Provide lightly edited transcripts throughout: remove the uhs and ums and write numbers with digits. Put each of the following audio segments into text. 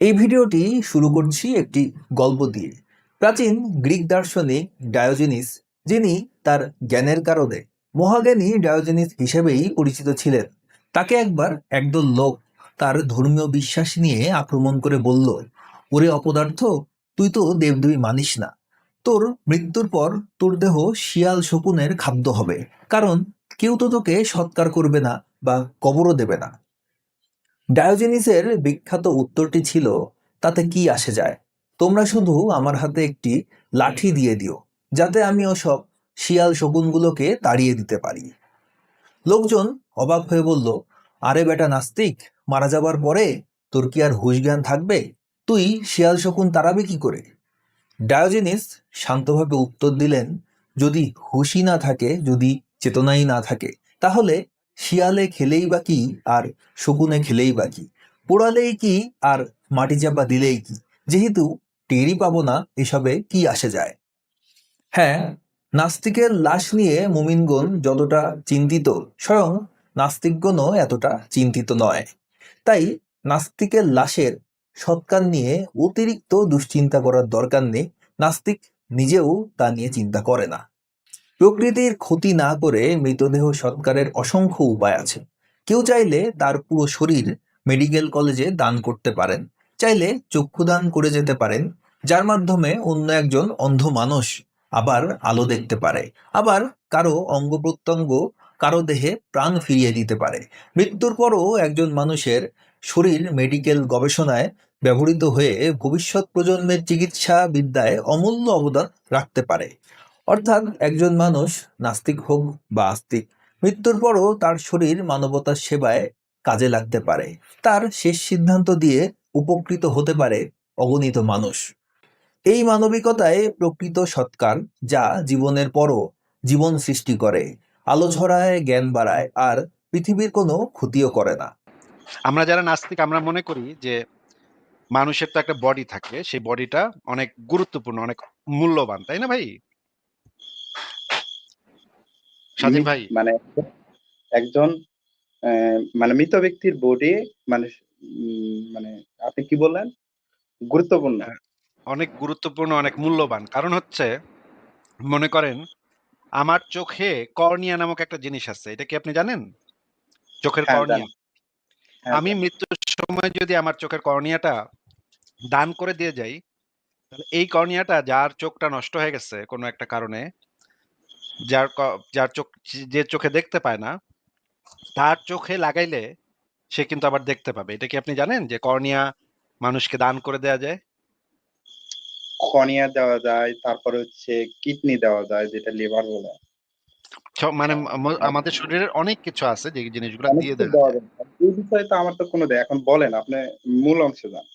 এই ভিডিওটি শুরু করছি একটি গল্প দিয়ে। প্রাচীন গ্রিক দার্শনিক ডায়োজেনিস, যিনি তার জ্ঞানের কারণে মহাজ্ঞানী ডায়োজেনিস হিসেবেই পরিচিত ছিলেন, তাকে একবার একদল লোক তার ধর্মীয় বিশ্বাস নিয়ে আক্রমণ করে বলল, ওরে অপদার্থ, তুই তো দেবদেবী মানিস না। তোর মৃত্যুর পর তোর দেহ শিয়াল শকুনের খাদ্য হবে, কারণ কেউ তো তোকে সৎকার করবে না বা কবরও দেবে না। ডায়োজেনিসের বিখ্যাত উত্তরটি ছিল, তাতে কি আসে যায়, তোমরা শুধু আমার হাতে একটি লাঠি দিয়ে দিও, যাতে আমি ওসব শিয়াল শকুনগুলোকে তাড়িয়ে দিতে পারি। লোকজন অবাক হয়ে বলল, আরে বেটা নাস্তিক, মারা যাবার পরে তোর কি আর হুঁশ জ্ঞান থাকবে? তুই শিয়াল শকুন তাড়াবে কি করে? ডায়োজেনিস শান্তভাবে উত্তর দিলেন, যদি হুঁশই না থাকে, যদি চেতনাই না থাকে, তাহলে শিয়ালে খেলেই বা কি আর শকুনে খেলেই বা কি, পোড়ালেই কি আর মাটি চাপা দিলেই কি, যেহেতু টেরই পাবো না, এসবে কি আসে যায়। হ্যাঁ, নাস্তিকের লাশ নিয়ে মুমিনগণ যতটা চিন্তিত, স্বয়ং নাস্তিকগণও এতটা চিন্তিত নয়। তাই নাস্তিকের লাশের সৎকার নিয়ে অতিরিক্ত দুশ্চিন্তা করার দরকার নেই। নাস্তিক নিজেও তা নিয়ে চিন্তা করে না। প্রকৃতির ক্ষতি না করে মৃতদেহ সৎকারের অসংখ্য উপায় আছে। কেউ চাইলে তার পুরো শরীর মেডিকেল কলেজে দান করতে পারেন, চাইলে চক্ষুদান করে যেতে পারেন, যার মাধ্যমে অন্য একজন অন্ধ মানুষ আবার আলো দেখতে পারে, আবার কারো অঙ্গ প্রত্যঙ্গ, কারো দেহে প্রাণ ফিরিয়ে দিতে পারে। মৃত্যুর পরও একজন মানুষের শরীর মেডিকেল গবেষণায় ব্যবহৃত হয়ে ভবিষ্যৎ প্রজন্মের চিকিৎসা বিদ্যায় অমূল্য অবদান রাখতে পারে। অর্থাৎ একজন মানুষ, নাস্তিক হোক বা আস্তিক, মৃত্যুর পরও তার শরীর মানবতার সেবায় কাজে লাগতে পারে। তার শেষ সিদ্ধান্ত দিয়ে উপকৃত হতে পারে অগণিত মানুষ। এই মানবিকতায় প্রকৃত সৎকার, যা জীবনের পরও জীবন সৃষ্টি করে, আলো ছড়ায়, জ্ঞান বাড়ায়, আর পৃথিবীর কোনো ক্ষতিও করে না। আমরা যারা নাস্তিক আমরা মনে করি যে মানুষের তো একটা বডি থাকে, সেই বডিটা অনেক গুরুত্বপূর্ণ, অনেক মূল্যবান, তাই না ভাই? স্বাধীন ভাই, মানে একজন মানে মৃত ব্যক্তির বডি মানে মানে আপনি কি বললেন, গুরুত্বপূর্ণ। অনেক গুরুত্বপূর্ণ, অনেক মূল্যবান। কারণ হচ্ছে, মনে করেন আমার চোখে কর্নিয়া নামক একটা জিনিস আছে, এটা কি আপনি জানেন? চোখের হ্যাঁ কর্নিয়া। জানি, হ্যাঁ আমি জানি। মৃত্যুর সময় যদি আমার চোখের কর্নিয়াটা দান করে দিয়ে যাই, তাহলে এই কর্নিয়াটা, যার চোখটা নষ্ট হয়ে গেছে কোনো একটা কারণে, যার চোখ, যে চোখে দেখতে পায় না, তার চোখে লাগাইলে সে কিন্তু আবার দেখতে পাবে। এটা কি আপনি জানেন যে কর্নিয়া মানুষকে দান করে দেয়া যায়? কর্নিয়া দেওয়া যায়, তারপরে হচ্ছে কিডনি দেওয়া যায়, যেটা লিভার বলে। মানে আর আমাদের শরীরের অনেক কিছু আছে যে জিনিসগুলো অনেক দিয়ে কিছু দেওয়া দেওয়া যায়। যায়। এই বিষয়ে তো আমার তো কোনো এখন বলেন আপনি, মূল অংশে যান।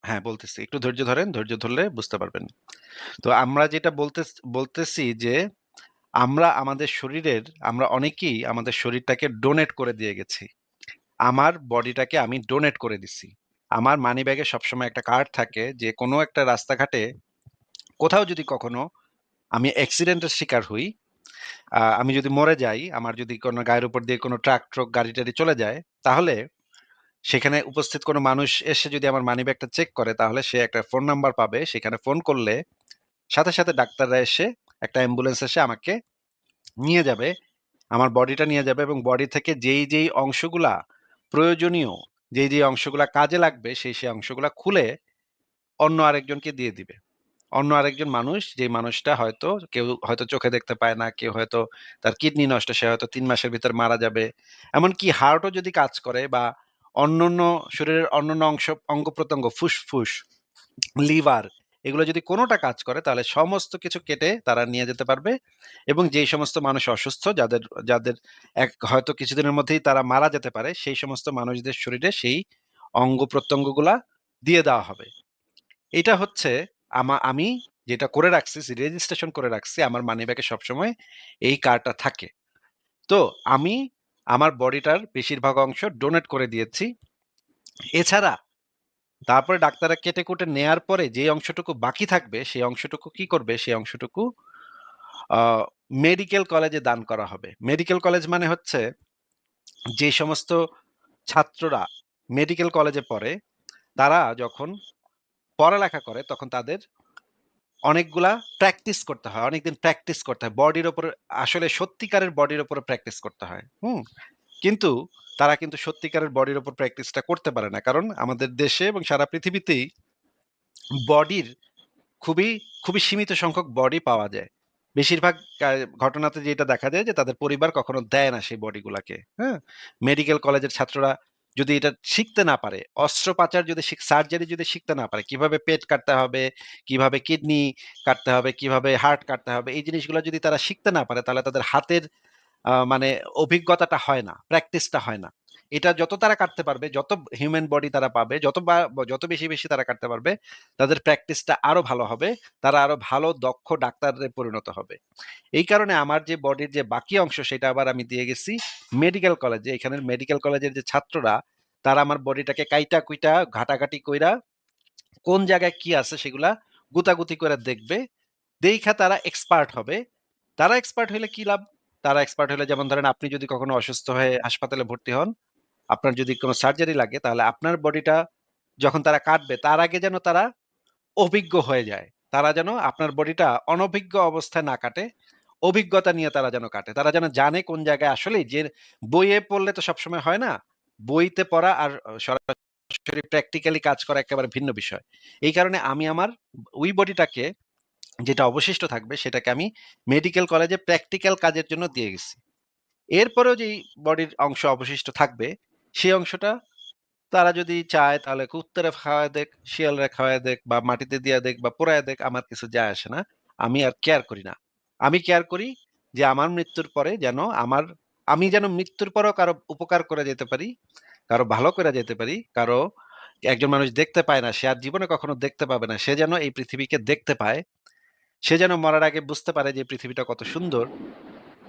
হ্যাঁ, বলতেছি, একটু ধৈর্য ধরেন, ধৈর্য ধরলে বুঝতে পারবেন। তো আমরা যেটা বলতেছি যে আমরা অনেকেই আমাদের শরীরটাকে ডোনেট করে দিয়ে গেছি। আমার বডিটাকে আমি ডোনেট করে দিছি। আমার মানি ব্যাগে সবসময় একটা কার্ড থাকে, যে কোনো একটা রাস্তাঘাটে কোথাও যদি কখনো আমি অ্যাক্সিডেন্টের শিকার হই, আমি যদি মরে যাই, আমার যদি কোনো গায়ের উপর দিয়ে কোনো ট্রাক গাড়ি টাড়ি চলে যায়, তাহলে সেখানে উপস্থিত কোনো মানুষ এসে যদি আমার মানিব্যাগটা চেক করে, তাহলে সে একটা ফোন নাম্বার পাবে। সেখানে ফোন করলে সাথে সাথে ডাক্তাররা এসে, একটা অ্যাম্বুলেন্স এসে আমাকে নিয়ে যাবে, আমার বডিটা নিয়ে যাবে, এবং বডি থেকে যেই যেই অংশগুলা প্রয়োজনীয়, যেই যেই অংশগুলা কাজে লাগবে, সেই অংশগুলা খুলে অন্য আরেকজনকে দিয়ে দিবে। অন্য আরেকজন মানুষ, যে মানুষটা হয়তো, কেউ হয়তো চোখে দেখতে পায় না, কেউ হয়তো তার কিডনি নষ্ট, সে হয়তো ৩ মাসের ভিতর মারা যাবে। এমনকি হার্টও যদি কাজ করে, বা অন্যান্য শরীরের অন্যান্য অঙ্গ প্রত্যঙ্গ, ফুসফুস, লিভার, এগুলো যদি কোনোটা কাজ করে, তাহলে সমস্ত কিছু কেটে তারা নিয়ে যেতে পারবে। এবং যেই সমস্ত মানুষ অসুস্থ, যাদের যাদের হয়তো কিছুদিনের মধ্যেই তারা মারা যেতে পারে, সেই সমস্ত মানুষদের শরীরে সেই অঙ্গ প্রত্যঙ্গগুলা দিয়ে দেওয়া হবে। এটা হচ্ছে আমি যেটা করে রাখছি, রেজিস্ট্রেশন করে রাখছি, আমার মানিব্যাগে সবসময় এই কার্ডটা থাকে। তো আমি আমার বডিটার বেশিরভাগ অংশ ডোনেট করে দিয়েছি। এছাড়া তারপরে ডাক্তাররা কেটে কুটে নেয়ার পরে যে অংশটুকু বাকি থাকবে, সেই অংশটুকু কি করবে? সেই অংশটুকু মেডিকেল কলেজে দান করা হবে। মেডিকেল কলেজ মানে হচ্ছে, যে সমস্ত ছাত্ররা মেডিকেল কলেজে পড়ে, তারা যখন পড়ালেখা করে তখন তাদের অনেকগুলা প্র্যাকটিস করতে হয়, অনেকদিন প্র্যাকটিস করতে হয়। বডির উপরে আসলে সত্যিকারের বডির উপরে প্র্যাকটিস করতে হয়। কিন্তু তারা কিন্তু সত্যিকারের বডির উপর প্র্যাকটিসটা করতে পারে না। কারণ আমাদের দেশে এবং সারা পৃথিবীতেই বডির খুবই, খুবই সীমিত সংখ্যক বডি পাওয়া যায়। বেশিরভাগ ঘটনাতে যেটা দেখা যায় যে তাদের পরিবার কখনো দেয় না সেই বডিগুলাকে। হ্যাঁ? মেডিকেল কলেজের ছাত্ররা যদি এটা শিখতে না পারে, অস্ত্রোপচার যদি সার্জারি যদি শিখতে না পারে, কিভাবে পেট কাটতে হবে, কিভাবে কিডনি কাটতে হবে, কিভাবে হার্ট কাটতে হবে, এই জিনিসগুলা যদি তারা শিখতে না পারে তাহলে তাদের হাতের মানে অভিজ্ঞতাটা হয় না, প্র্যাকটিসটা হয় না। এটা যত তারা কাটতে পারবে, যত হিউম্যান বডি তারা পাবে, যত বেশি, বেশি তারা কাটতে পারবে, তাদের প্র্যাকটিসটা আরো ভালো হবে। তারা আরো ভালো দক্ষ ডাক্তারে পরিণত হবে। এই কারণে আমার যে বডির যে বাকি অংশ সেটা আবার আমি দিয়ে গেছি মেডিকেল কলেজে। এখানের মেডিকেল কলেজের যে ছাত্ররা তারা আমার বডিটাকে কাইটা কুইটা ঘাটাঘাটি কইরা কোন জায়গায় কি আছে সেগুলা গুতাগুতি করে দেখবে। দেইখা তারা এক্সপার্ট হবে। তারা এক্সপার্ট হইলে কি লাভ? তারা এক্সপার্ট হইলে যেমন ধরেন আপনি যদি কখনো অসুস্থ হয়ে হাসপাতালে ভর্তি হন, আপনার যদি কোনো সার্জারি লাগে তাহলে আপনার বডিটা যখন তারা কাটবে তার আগে যেন তারা অভিজ্ঞ হয়ে যায়। তারা যেন আপনার বডিটা অনভিজ্ঞ অবস্থায় না কাটে, অভিজ্ঞতা নিয়ে তারা যেন কাটে। তারা যেন জানে কোন জায়গায় আসলেই যে বইয়ে পড়লে তো সবসময় হয় না। বইতে পড়া আর সরাসরি প্র্যাকটিক্যালি কাজ করা একেবারে ভিন্ন বিষয়। এই কারণে আমি আমার ওই বডিটাকে যেটা অবশিষ্ট থাকবে সেটাকে আমি মেডিকেল কলেজে প্র্যাকটিক্যাল কাজের জন্য দিয়ে গেছি। এরপরেও যেই বডির অংশ অবশিষ্ট থাকবে, সেই অংশটা তারা যদি চায় তাহলে কুত্তারে খাওয়ায় দেক, শিয়ালরে খাওয়ায় দেক বা মাটিতে দিয়া দেক বা পোড়ায় দেক, আমার কিছু যায় আসে না। আমি আর কেয়ার করি না। আমি কেয়ার করি যে আমার মৃত্যুর পরে যেন আমি যেন মৃত্যুর পরেও কারো উপকার করে যেতে পারি, কারো ভালো করে যেতে পারি, একজন মানুষ দেখতে পায় না, সে আর জীবনে কখনো দেখতে পাবে না। সে যেন এই পৃথিবীকে দেখতে পায়। সে যেন মরার আগে বুঝতে পারে যে পৃথিবীটা কত সুন্দর।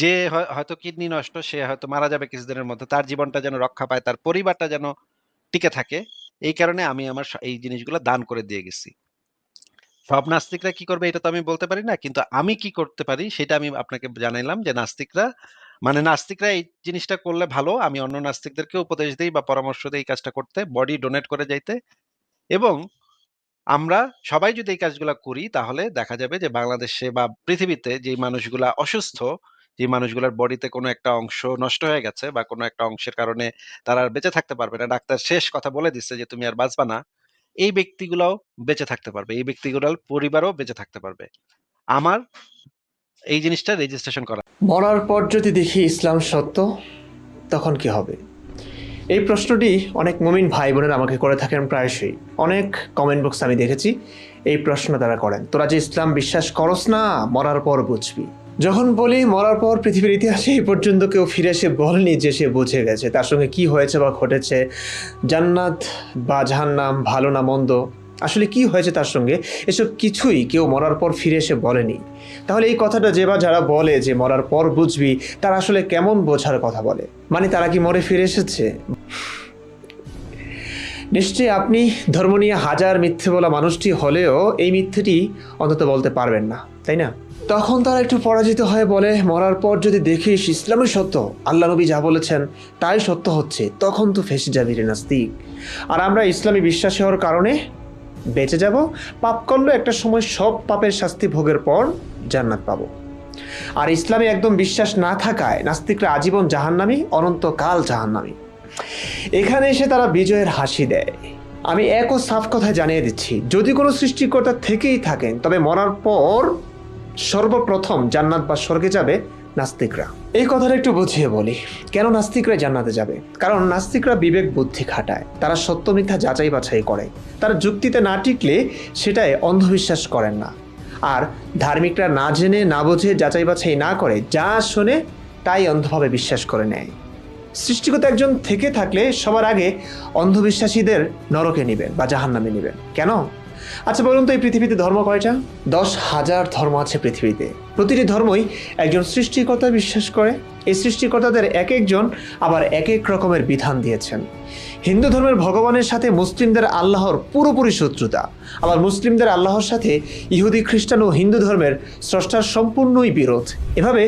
যে হয়তো কিডনি নষ্ট, সে হয়তো মারা যাবে কিছুদিনের মধ্যে। তার জীবনটা যেন রক্ষা পায়, তার পরিবারটা যেন টিকে থাকে। এই কারণে আমি আমার এই জিনিসগুলো দান করে দিয়ে গেছি। সব নাস্তিকরা কি করবে এটা তো আমি বলতে পারি না। কিন্তু আমি কি করতে পারি সেটা আমি আপনাকে জানাইলাম যে নাস্তিকরা এই জিনিসটা করলে ভালো। আমি অন্য নাস্তিকদেরকেও উপদেশ দেই বা পরামর্শ দেই এই কাজটা করতে, বডি ডোনেট করে যাইতে। এবং আমরা সবাই যদি এই কাজগুলা করি তাহলে দেখা যাবে যে বাংলাদেশে বা পৃথিবীতে যে মানুষগুলা অসুস্থ, যে মানুষগুলার বডিতে কোনো একটা অংশ নষ্ট হয়ে গেছে বা কোনো একটা অংশের কারণে তারা আর বেঁচে থাকতে পারবে না, ডাক্তার শেষ কথা বলে দিচ্ছে যে তুমি আর বাঁচবা না, এই ব্যক্তিগুলাও বেঁচে থাকতে পারবে, এই ব্যক্তিগুলার পরিবারও বেঁচে থাকতে পারবে। আমার এই জিনিসটা রেজিস্ট্রেশন করা। মরার পর যদি দেখি ইসলাম সত্য, তখন কি হবে? এই প্রশ্নটি অনেক মুমিন ভাই বোনেরা আমাকে করে থাকেন প্রায়শই। অনেক কমেন্ট বক্স আমি দেখেছি এই প্রশ্ন তারা করেন, তোরা যে ইসলাম বিশ্বাস করস না, মরার পর বুঝবি। যখন বলি মরার পর পৃথিবীর ইতিহাসে এই পর্যন্ত কেউ ফিরে এসে বলেনি যে সে বুঝে গেছে তার সঙ্গে কি হয়েছে বা ঘটেছে, জান্নাত বা জাহান্নাম, ভালো না মন্দ, আসলে কি হয়েছে তার সঙ্গে, এসব কিছুই কেউ মরার পর ফিরে এসে বলেনি। তাহলে এই কথাটা যারা বলে যে মরার পর বুঝবি, তারা আসলে কেমন বোঝার কথা বলে? মানে তারা কি মরে ফিরে এসেছে? নিশ্চয়ই আপনি ধর্ম নিয়ে হাজার মিথ্যে বলা মানুষটি হলেও এই মিথ্যেটি অন্তত বলতে পারবেন না, তাই না? তখন তারা একটু পরাজিত হয়ে বলে, মরার পর যদি দেখিস ইসলামই সত্য, আল্লাহ নবী যা বলেছেন তাই সত্য হচ্ছে, তখন তো ফেঁসে যাবি রে নাস্তিক। আর আমরা ইসলামী বিশ্বাসী হওয়ার কারণে বেঁচে যাব, পাপ করলে একটা সময় সব পাপের শাস্তি ভোগের পর জান্নাত পাবো। আর ইসলামে একদম বিশ্বাস না থাকায় নাস্তিকরা আজীবন জাহান্নামী, অনন্তকাল জাহান্নামী। এখানে এসে তারা বিজয়ের হাসি দেয়। আমি এক ও সাফ কথায় জানিয়ে দিচ্ছি, যদি কোনো সৃষ্টিকর্তা থেকেই থাকেন তবে মরার পর সর্বপ্রথম জান্নাত বা স্বর্গে যাবে নাস্তিকরা। এই কথাটা একটু বুঝিয়ে বলি, কেন নাস্তিকরা জান্নাতে যাবে। কারণ নাস্তিকরা বিবেক বুদ্ধি খাটায়, তারা সত্য মিথ্যা যাচাই বাছাই করে, তারা যুক্তিতে না টিকলে সেটাই অন্ধবিশ্বাস করেন না। আর ধার্মিকরা না জেনে না বুঝে যাচাই বাছাই না করে যা শোনে তাই অন্ধভাবে বিশ্বাস করে নেয়। সৃষ্টিকর্তা একজন থেকে থাকলে সবার আগে অন্ধবিশ্বাসীদের নরকে নেবেন বা জাহান্নামে নেবেন। কেন? আচ্ছা বলুন তো, এই পৃথিবীতে ধর্ম কয়টা? 10,000 ধর্ম আছে পৃথিবীতে। প্রতিটি ধর্মই একজন সৃষ্টিকর্তা বিশ্বাস করে। এই সৃষ্টিকর্তাদের এক একজন আবার এক এক রকমের বিধান দিয়েছেন। হিন্দু ধর্মের ভগবানের সাথে মুসলিমদের আল্লাহর পুরোপুরি শত্রুতা, আবার মুসলিমদের আল্লাহর সাথে ইহুদি, খ্রিস্টান ও হিন্দু ধর্মের স্রষ্টার সম্পূর্ণই বিরোধ। এভাবে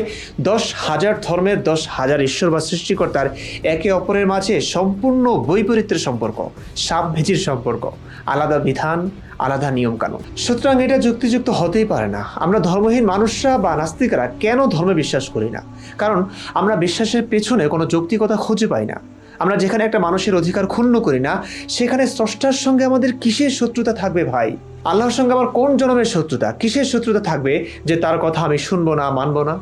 10,000 ধর্মের 10,000 ঈশ্বর বা সৃষ্টিকর্তার একে অপরের মাঝে সম্পূর্ণ বৈপরীত্যের সম্পর্ক, সাপ ভেজির সম্পর্ক, আলাদা বিধান, আলাদা নিয়মকানুন। সুতরাং এটা যুক্তিযুক্ত হতেই পারে না। আমরা ধর্মহীন মানুষরা বা নাস্তিকরা কেন ধর্মে বিশ্বাস করি না? কারণ আমরা বিশ্বাসের পেছনে কোনো যৌক্তিকতা খুঁজে পাই না। আমরা যেখানে একটা মানুষের অধিকার ক্ষুণ্ণ করি না, সেখানে স্রষ্টার সঙ্গে আমাদের কিসের শত্রুতা থাকবে ভাই? আল্লাহর সঙ্গে আমার কোন জনমের শত্রুতা, কিসের শত্রুতা থাকবে যে তার কথা আমি শুনবো না, মানবো না?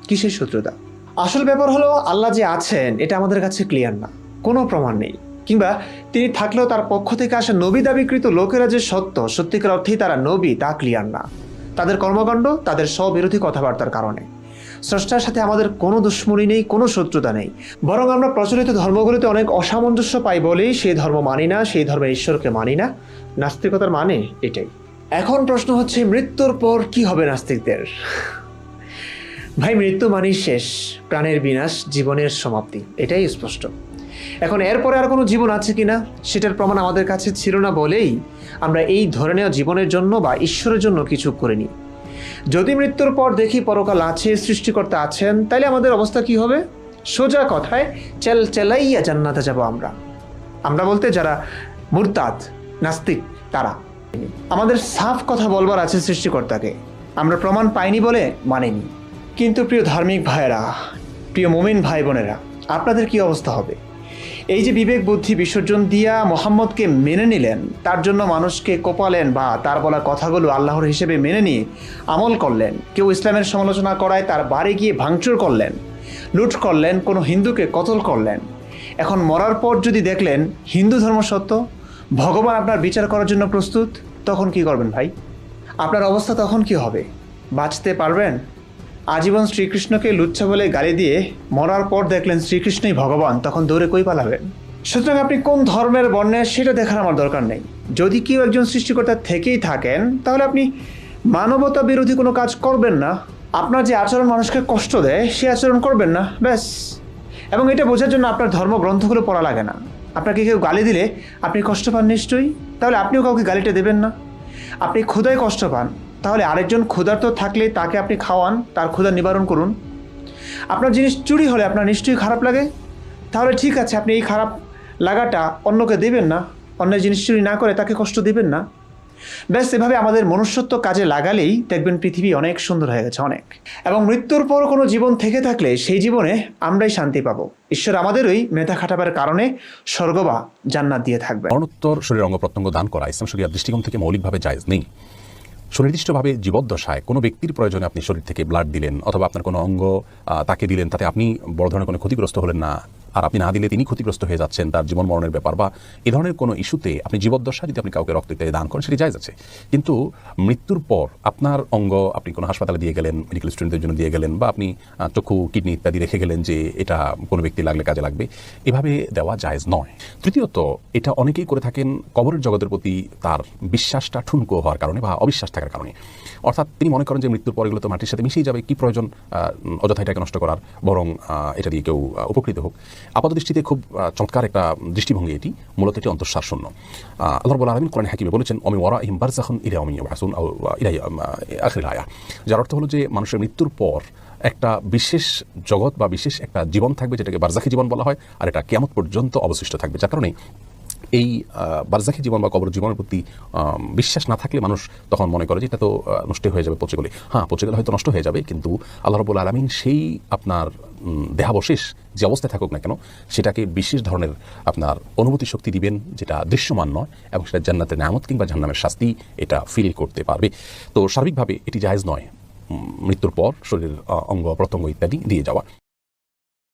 কিসের শত্রুতা? আসল ব্যাপার হলো আল্লাহ যে আছেন এটা আমাদের কাছে ক্লিয়ার না, কোনো প্রমাণ নেই। কিংবা তিনি থাকলেও তার পক্ষ থেকে আসা নবী দাবিকৃত লোকেরা যে সত্যিকার অর্থেই তারা নবী তা ক্লিয়ার না, তাদের কর্মকাণ্ড, তাদের স্ববিরোধী কথাবার্তার কারণে। স্রষ্টার সাথে আমাদের কোনো দুশ্মনী নেই, কোনো শত্রুতা নেই, বরং আমরা প্রচলিত ধর্মগুলিতে অনেক অসামঞ্জস্য পাই বলেই সেই ধর্ম মানি না, সেই ধর্মের ঈশ্বরকে মানি না। নাস্তিকতার মানে এটাই। এখন প্রশ্ন হচ্ছে, মৃত্যুর পর কি হবে নাস্তিকদের? ভাই, মৃত্যু মানেই শেষ, প্রাণের বিনাশ, জীবনের সমাপ্তি, এটাই স্পষ্ট। এখন এরপরে আর কোনো জীবন আছে কিনা সেটার প্রমাণ আমাদের কাছে ছিল না বলেই আমরা এই ধরে নেওয়া জীবনের জন্য বা ঈশ্বরের জন্য কিছু করিনি। যদি মৃত্যুর পর দেখি পরকাল আছে, সৃষ্টিকর্তা আছেন, তাহলে আমাদের অবস্থা কি হবে? সোজা কথায় চেলাইয়া জান্নাতে যাব আমরা বলতে যারা মুরতাদ, নাস্তিক, তারা। আমাদের সাফ কথা বলবার আছে সৃষ্টিকর্তাকে, আমরা প্রমাণ পাইনি বলে মানিনি। কিন্তু প্রিয় ধার্মিক ভাইয়েরা, প্রিয় মুমিন ভাই বোনেরা, আপনাদের কি অবস্থা হবে? এই যে বিবেক বুদ্ধি বিসর্জন দিয়া মোহাম্মদকে মেনে নিলেন, তার জন্য মানুষকে কোপালেন বা তার বলা কথাগুলো আল্লাহর হিসেবে মেনে নিয়ে আমল করলেন, কেউ ইসলামের সমালোচনা করায় তার বাড়ি গিয়ে ভাঙচুর করলেন, লুট করলেন, কোনো হিন্দুকে কতল করলেন। এখন মরার পর যদি দেখলেন হিন্দু ধর্ম সত্য, ভগবান আপনার বিচার করার জন্য প্রস্তুত, তখন কি করবেন ভাই? আপনার অবস্থা তখন কি হবে? বাঁচতে পারবেন? আজীবন শ্রীকৃষ্ণকে লুচ্ছা বলে গালি দিয়ে মরার পর দেখলেন শ্রীকৃষ্ণই ভগবান, তখন দৌড়ে কই পালাবেন? সুতরাং আপনি কোন ধর্মের বর্ণের সেটা দেখার আমার দরকার নেই। যদি কেউ একজন সৃষ্টিকর্তা থেকেই থাকেন, তাহলে আপনি মানবতা বিরোধী কোনো কাজ করবেন না। আপনার যে আচরণ মানুষকে কষ্ট দেয় সে আচরণ করবেন না, ব্যাস। এবং এটা বোঝার জন্য আপনার ধর্মগ্রন্থগুলো পড়া লাগে না। আপনাকে কেউ গালি দিলে আপনি কষ্ট পান নিশ্চয়ই, তাহলে আপনিও কাউকে গালিটা দেবেন না। আপনি ক্ষুধায় কষ্ট পান, তাহলে আরেকজন ক্ষুধার্ত থাকলে তাকে আপনি খাওয়ান, তার ক্ষুধা নিবারণ করুন। আপনার জিনিস চুরি হলে আপনার নিশ্চয়ই খারাপ লাগে, তাহলে ঠিক আছে, আপনি এই খারাপ লাগাটা অন্যকে দেবেন না, অন্যের জিনিস চুরি না করে তাকে কষ্ট দেবেন না। ব্যাস, এভাবে আমাদের মনুষ্যত্ব কাজে লাগালেই দেখবেন পৃথিবী অনেক সুন্দর হয়ে গেছে, অনেক। এবং মৃত্যুর পর কোনো জীবন থেকে থাকলে সেই জীবনে আমরাই শান্তি পাবো। ঈশ্বর আমাদেরই মেধা খাটাবার কারণে স্বর্গ বা জান্নাত দিয়ে থাকবে। মরণোত্তর শরীর অঙ্গ প্রত্যঙ্গ দান করা ইসলাম শরিয়ার দৃষ্টিকোণ থেকে মৌলিকভাবে জায়েজ নেই। সুনির্দিষ্টভাবে জীবদ্দশায় কোনো ব্যক্তির প্রয়োজনে আপনি শরীর থেকে ব্লাড দিলেন অথবা আপনার কোনো অঙ্গ তাকে দিলেন, তাতে আপনি বড় ধরনের কোনো ক্ষতিগ্রস্ত হলেন না, আর আপনি না দিলে তিনি ক্ষতিগ্রস্ত হয়ে যাচ্ছেন, তার জীবন মরণের ব্যাপার বা এ ধরনের কোনো ইস্যুতে আপনি জীবদ্দশা যদি আপনি কাউকে রক্ত ইত্যাদি দান করেন, সেটি জায়েজ আছে। কিন্তু মৃত্যুর পর আপনার অঙ্গ আপনি কোনো হাসপাতালে দিয়ে গেলেন, মেডিকেল স্টুডেন্টদের জন্য দিয়ে গেলেন, বা আপনি চক্ষু, কিডনি ইত্যাদি রেখে গেলেন যে এটা কোনো ব্যক্তি লাগলে কাজে লাগবে, এভাবে দেওয়া জায়েজ নয়। তৃতীয়ত, এটা অনেকেই করে থাকেন কবরের জগতের প্রতি তার বিশ্বাসটা ঠুনকো হওয়ার কারণে বা অবিশ্বাস থাকার কারণে। অর্থাৎ তিনি মনে করেন যে মৃত্যুর পর এগুলো তো মাটির সাথে মিশেই যাবে, কি প্রয়োজন অযথা এটাকে নষ্ট করার, বরং এটা দিয়ে কেউ উপকৃত হোক। আপাত দৃষ্টিতে খুব চমৎকার একটা দৃষ্টিভঙ্গি এটি, মূলত এটি অন্তঃসার শূন্য। আল্লাহ রাব্বুল আলামিন কোরআনে হাকিমে বলেছেন, ওমি ওয়ারাইহিম বারযাখুন ইলা ইয়াউমি ইউবআসুন আও ইলা আখির আয়া, যার অর্থ হলো যে মানুষের মৃত্যুর পর একটা বিশেষ জগৎ বা বিশেষ একটা জীবন থাকবে, যেটাকে বারজাখী জীবন বলা হয়, আর এটা কিয়ামত পর্যন্ত অবশিষ্ট থাকবে। যার কারণে এই বারজাখী জীবন বা কবর জীবনের প্রতি বিশ্বাস না থাকলে মানুষ তখন মনে করে যে এটা তো নষ্ট হয়ে যাবে, পচে গেলে। হ্যাঁ, পচে গেলে হয়তো নষ্ট হয়ে যাবে, কিন্তু আল্লাহ রাব্বুল আলামিন সেই আপনার দেহাবশেষ যে অবস্থায় থাকুক না কেন, সেটাকে বিশেষ ধরনের আপনার অনুভূতি শক্তি দিবেন, যেটা দৃশ্যমান নয়, এবং সেটা জান্নাতের নেয়ামত কিংবা জাহান্নামের শাস্তি এটা ফিল করতে পারবে। তো সার্বিকভাবে এটি জায়েজ নয় মৃত্যুর পর শরীরের অঙ্গ প্রত্যঙ্গ ইত্যাদি দিয়ে যাওয়া।